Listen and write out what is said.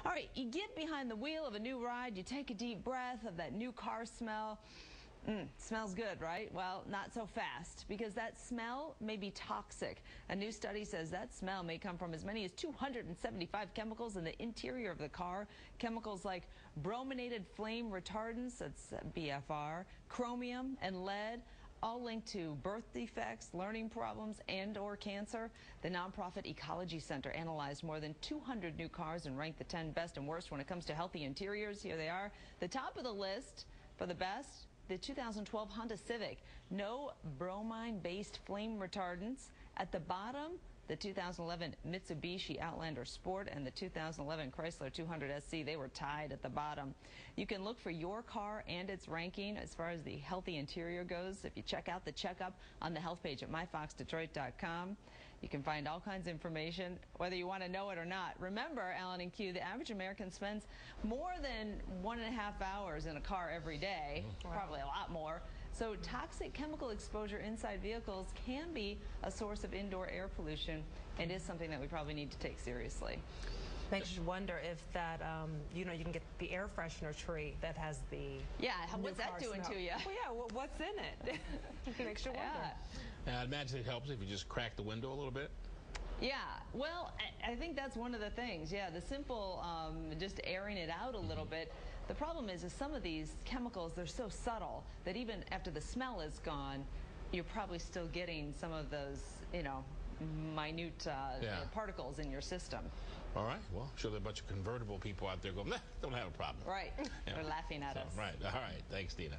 All right, you get behind the wheel of a new ride, you take a deep breath of that new car smell. Smells good, right? Well, not so fast, because that smell may be toxic. A new study says that smell may come from as many as 275 chemicals in the interior of the car. Chemicals like brominated flame retardants, that's BFR, chromium, and lead, all linked to birth defects, learning problems, and/or cancer. The nonprofit EcologyCenter analyzed more than 200 new cars and ranked the 10 best and worst when it comes to healthy interiors. Here they are. The top of the list for the best: the 2012 Honda Civic, no bromine-based flame retardants. At the bottom, the 2011 Mitsubishi Outlander Sport and the 2011 Chrysler 200 SC, they were tied at the bottom. You can look for your car and its ranking as far as the healthy interior goes if you check out the checkup on the health page at myfoxdetroit.com. You can find all kinds of information, whether you want to know it or not. Remember, Alan and Q, the average American spends more than 1.5 hours in a car every day, probably a lot more. So toxic chemical exposure inside vehicles can be a source of indoor air pollution and is something that we probably need to take seriously. Makes you wonder if that, you can get the air freshener tree that has the what's that doing smell. to you? Well, yeah, what's in it? Makes you wonder. I'd imagine it helps if you just crack the window a little bit. Yeah, well, I think that's one of the things. Yeah, the simple, just airing it out a little bit. The problem is some of these chemicals, they're so subtle that even after the smell is gone, you're probably still getting some of those, minute particles in your system. All right, well, I'm sure there are a bunch of convertible people out there going, nah, don't have a problem. Right, they're laughing at us. Right, all right, thanks, Dina.